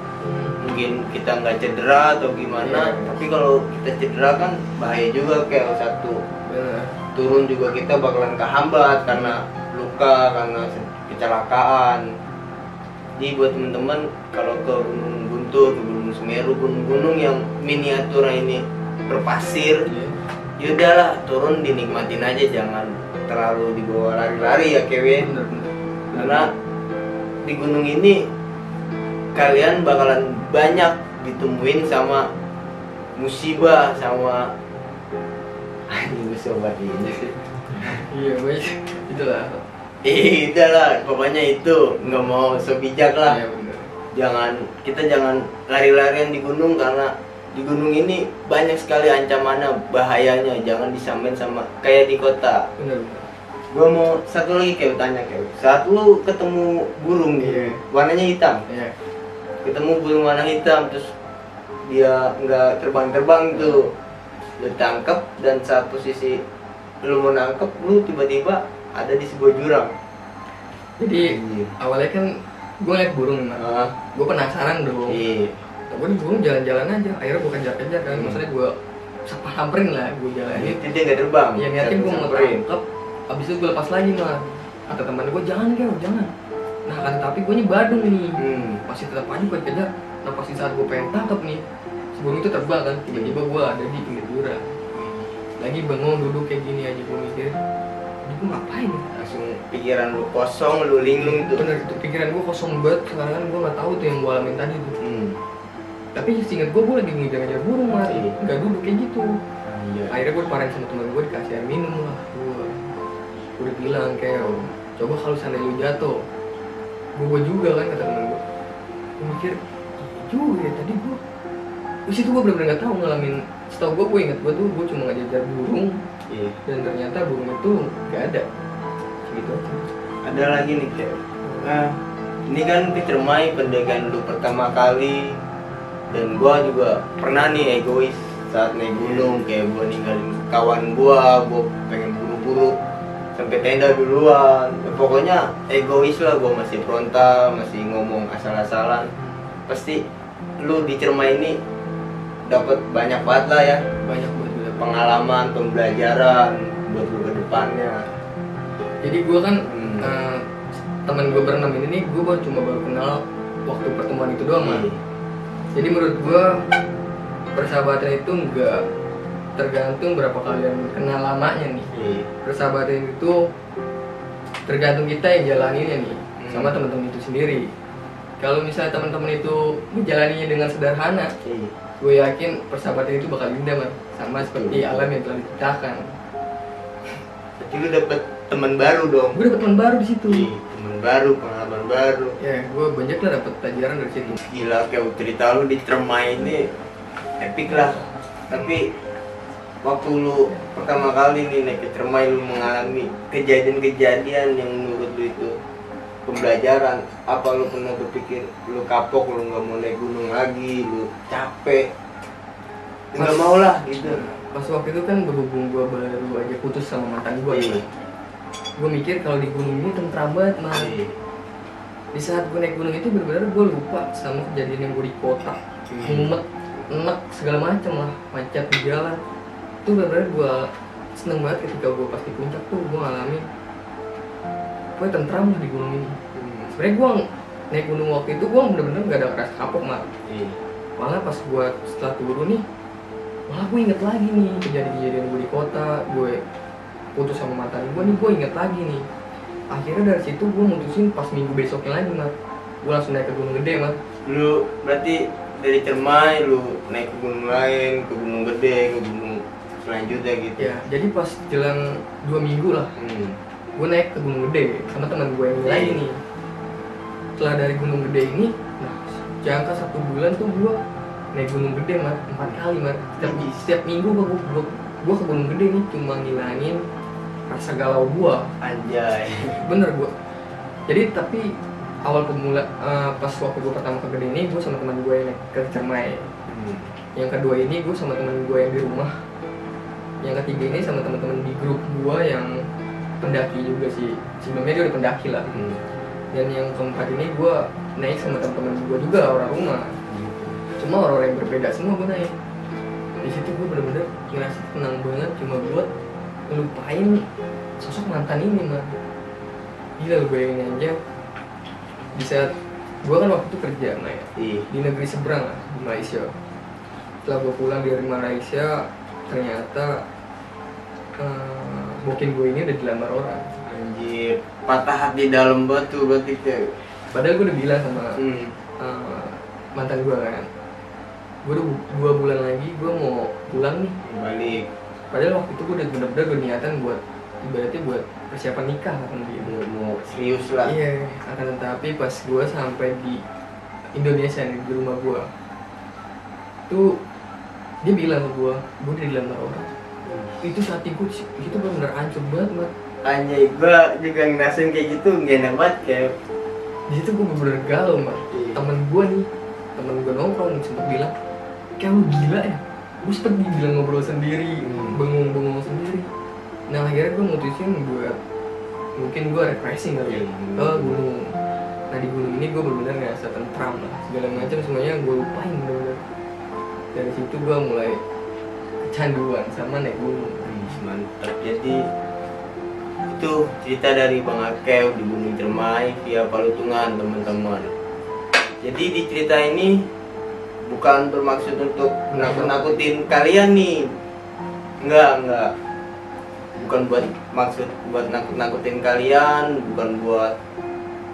Mungkin kita nggak cedera atau gimana, tapi kalau kita cedera kan bahaya juga kayak satu. Turun juga kita bakalan kehambat karena luka, karena kecelakaan. Jadi buat teman-teman kalau ke Gunung Guntur, ke Gunung Semeru, gunung-gunung yang miniatur ini berpasir, ya udahlah turun dinikmatin aja, jangan terlalu dibawa lari-lari ya Kevin. Karena di gunung ini kalian bakalan banyak ditemuin sama musibah sama anjing sobat ini sih. Iya gue itulah. Udahlah, pokoknya itu nggak mau so bijak lah. Iya bener. Kita jangan lari-larian di gunung, karena di gunung ini banyak sekali ancamannya, bahayanya. Jangan disamain sama kayak di kota. Bener. Gua mau satu lagi kayak tanya kayak, saat lu ketemu burung Iya. warnanya hitam, Iya. ketemu burung warna hitam terus dia nggak terbang tuh, lu tangkap, dan saat posisi lu mau nangkep, lu tiba-tiba ada di sebuah jurang. Jadi Iya. awalnya kan gue liat burung, Ah, gue penasaran dong. iya. Gue di burung jalan-jalan aja, akhirnya gue kejar-kejar kan, maksudnya gue samperin lah, gue jalanin. Itu dia nggak terbang. Ya niatnya gue mau Samperin. tangkep, abis itu gue lepas lagi mah. Kata teman gue jangan Kel, jangan. Nah kan tapi gue nya Badung nih, masih tetap aja gue kejar. Nah pas di saat gue pengen tangkep nih, si burung itu terbang kan, tiba-tiba gue ada di pinggir jurang. Lagi bengong duduk kayak gini aja gue mikir, ini gue ngapain ya? Langsung pikiran lu kosong, lu linglung tuh. Bener itu pikiran gue kosong banget, sekarang kan gue nggak tahu tuh yang gue alamin tadi tuh. Tapi seinget gue lagi ngejar-ngejar burung mah, Iya. nggak duduk kayak gitu. Iya. Akhirnya gue dimarahin sama temen gue, dikasih air minum lah. Gue udah bilang kayak, coba kalau seandainya lu jatuh, gue juga kan kata temen gue. Gue mikir, iya juga ya tadi gue. Di situ gue bener-bener nggak tahu ngalamin. Setahu gue inget gue tuh gue cuma ngejar burung, Iya. dan ternyata burung itu nggak ada. Gitu aja. Ada lagi nih kayak, nah ini kan Petermai pendakian lu pertama kali, dan gua juga pernah nih egois saat naik gunung, kayak gua ninggalin kawan gua pengen buru-buru sampai tenda duluan. Ya, pokoknya egois lah, gua masih frontal, masih ngomong asal-asalan. Pasti lu di Ciremai ini dapat banyak banget lah ya, Banyak buat gue. pengalaman, pembelajaran buat lu ke depannya. Jadi gue kan Hmm. temen gue berenam ini nih, gue cuma baru kenal waktu pertemuan itu doang mah. Jadi menurut gue persahabatan itu nggak tergantung berapa kalian kenal lamanya nih. Iya. Persahabatan itu tergantung kita yang jalaninnya nih sama teman-teman itu sendiri. Kalau misalnya teman-teman itu menjalaninya dengan sederhana, Iya. gue yakin persahabatan itu bakal indah man. Sama seperti alam yang telah diciptakan. Berarti lu dapet teman baru dong. Gue dapet teman baru di situ. Teman baru, pengalaman baru. Ya, gue banyak lah dapet pelajaran dari situ. Gila, kayak cerita lu di Ciremai ini epic lah. Tapi waktu lu pertama kali nih naik ke Ciremai, lu mengalami kejadian-kejadian yang menurut lu itu pembelajaran. Apa lu pernah berpikir lu kapok, lu nggak mau naik gunung lagi, lu capek, nggak mau lah gitu? Pas waktu itu kan berhubung gue baru aja putus sama mantan gue. Iya. Gue mikir kalau di gunung ini tentram banget man. Iya. Di saat gue naik gunung itu benar-benar gue lupa sama kejadian yang gue di kota. Mumet, enek, segala macam lah, macet di jalan. Itu benar-benar gue seneng banget ketika gue pas di puncak tuh gue ngalamin gue tentram lah di gunung ini. Sebenarnya gue naik gunung waktu itu gue bener-bener gak ada rasa kapok mah. Iya. Malah pas gue setelah turun nih, malah gue inget lagi nih kejadian-kejadian gue di kota. Gue putus sama mantan gue nih, gue inget lagi nih. Akhirnya dari situ gue mutusin pas minggu besoknya lagi mah, gue langsung naik ke Gunung Gede mah. Lu berarti dari Ciremai lu naik ke gunung lain, ke Gunung Gede, ke gunung selanjutnya gitu. Ya, jadi pas jelang 2 minggu lah, gue naik ke Gunung Gede sama teman gue yang lain nih. Setelah dari Gunung Gede ini, nah jangka 1 bulan tuh gue naik Gunung Gede mah 4 kali mah. Setiap minggu gue ke Gunung Gede nih cuma ngilangin rasa galau gue. Anjay. Bener gue. Jadi tapi awal pemula pas waktu gue pertama ke Gede ini, gue sama teman gue yang naik ke Ciremai. Yang kedua ini gue sama teman gue yang di rumah. Yang ketiga ini sama teman-teman di grup gue yang pendaki juga sih. Sebelumnya dia udah pendaki lah. Dan yang keempat ini gue naik sama teman-teman gue juga, orang rumah. Cuma orang-orang yang berbeda semua gue naik. Di situ gue bener-bener ngerasa tenang banget, cuma buat ngelupain sosok mantan ini mah. Gila lu bayangin aja, di saat gue kan waktu itu kerja Maya, di negeri seberang lah, di Malaysia. Setelah gue pulang dari Malaysia, ternyata bokin gue ini udah dilamar orang. Anjir, patah hati dalam batu berarti tuh. Padahal gue udah bilang sama mantan gue kan, gue udah 2 bulan lagi gue mau pulang nih. balik Padahal waktu itu gue udah bener-bener berniatan buat ibaratnya buat persiapan nikah kan gitu. mau serius lah. Iya, akan tetapi pas gue sampai di Indonesia nih di rumah gue, tuh dia bilang ke gue udah dilamar orang. Itu saat itu bener-bener hancur banget, Mat. Anjay, gua juga ngerasain kayak gitu, gak enak banget kayak. Di situ gue bener-bener galau, Mat. Iya. Temen gue nongkrong sempet bilang, kayak lu gila ya. Gue sempet dibilang ngobrol sendiri, bengong-bengong sendiri. Nah akhirnya gue mutusin buat mungkin gue refreshing kali ya ke gunung. Nah di gunung ini gue bener-bener ngerasa tentram lah, segala macam semuanya gue lupain bener-bener. Dari situ gue mulai kecanduan sama naik gunung. Mantap. Jadi itu cerita dari Bang Akew di Gunung Cermai via Palutungan, teman-teman. Jadi di cerita ini bukan bermaksud untuk nakut-nakutin kalian nih. Enggak. Bukan buat nakut-nakutin kalian, bukan buat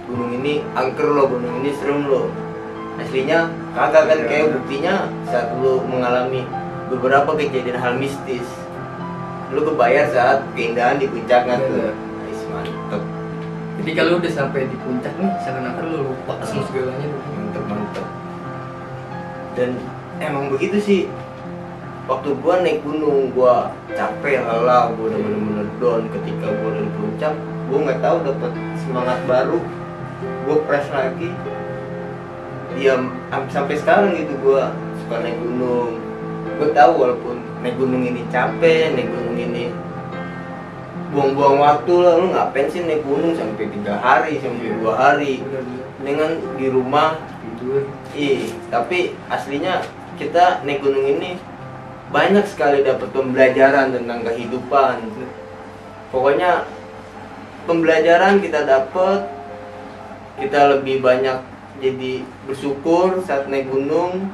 gunung ini angker lo, gunung ini serem lo. Aslinya kagak kan, kayak buktinya saat lo mengalami beberapa kejadian hal mistis, lu kebayar saat keindahan di puncaknya tuh. Guys, mantep. Ketika lu udah sampai di puncak nih, seakan-akan lu lupa semua segalanya tuh. Mantep. Dan emang begitu sih. Waktu gua naik gunung, gua capek lelah, gua udah bener-bener down. Ketika gua udah di puncak, gua nggak tahu dapat semangat baru. Gua press lagi. Ya sampai sekarang gitu gua suka naik gunung. Gua tahu walaupun naik gunung ini capek, naik gunung ini buang-buang waktu lah. Lu ngapain sih naik gunung sampai 3 hari, sampai 2 hari dengan di rumah Tidur. Tapi aslinya kita naik gunung ini banyak sekali dapat pembelajaran tentang kehidupan. Pokoknya pembelajaran kita dapat, kita lebih banyak jadi bersyukur saat naik gunung,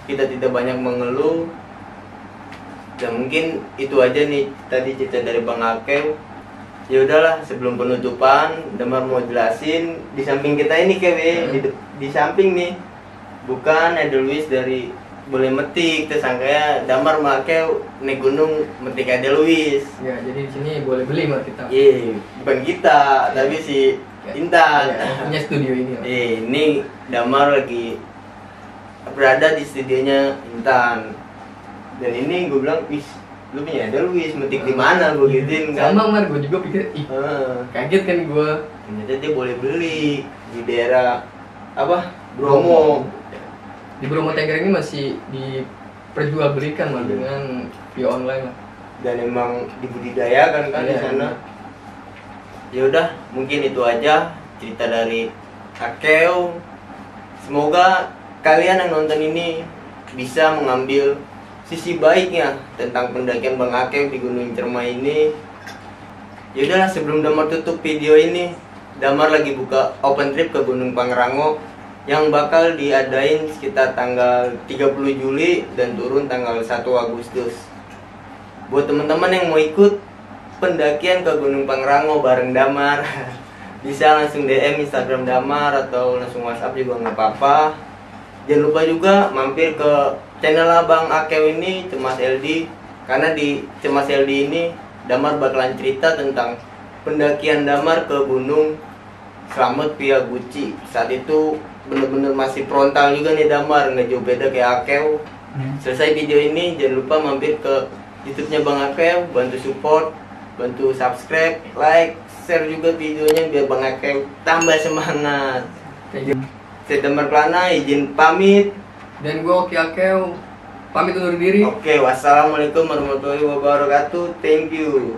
kita tidak banyak mengeluh. Dan mungkin itu aja nih tadi cerita dari Bang Akew. Ya udahlah, sebelum penutupan Damar mau jelasin di samping kita ini di samping nih bukan Edelweiss dari boleh metik, terus sangkanya Damar sama Akew naik gunung metik Edelweiss. Ya, jadi di sini boleh beli mah kita. Bukan kita, tapi si Intan. Punya studio ini. Ini Damar lagi berada di studionya Intan. Dan ini gue bilang, wis, lu punya Edelweiss metik di mana? Gue gituin kan. Sama Mar, gue juga pikir, kaget kan gue. Ternyata dia boleh beli di daerah apa? Bromo. Di Bromo Tengger ini masih diperjualbelikan Mar dengan via online lah. Dan emang dibudidayakan kan di sana. Ya udah, mungkin itu aja cerita dari Akew. Semoga kalian yang nonton ini bisa mengambil sisi baiknya tentang pendakian Bang Akew di Gunung Cermai ini. Ya udahlah, sebelum Damar tutup video ini, Damar lagi buka open trip ke Gunung Pangrango yang bakal diadain sekitar tanggal 30 Juli dan turun tanggal 1 Agustus. Buat teman-teman yang mau ikut pendakian ke Gunung Pangrango bareng Damar, bisa langsung DM Instagram Damar atau langsung WhatsApp juga nggak apa-apa. Jangan lupa juga mampir ke channel Abang Akew ini, Cemas LD, karena di Cemas LD ini Damar bakalan cerita tentang pendakian Damar ke Gunung Slamet via Guci. Saat itu bener-bener masih frontal juga nih Damar, nggak jauh beda kayak Akew. Selesai video ini jangan lupa mampir ke YouTube-nya Bang Akew, bantu support, bantu subscribe, like, share juga videonya biar Bang Akew tambah semangat. Saya Damar Kelana izin pamit. Dan gue Oki Akew pamit undur diri. Oke, wassalamualaikum warahmatullahi wabarakatuh. Thank you.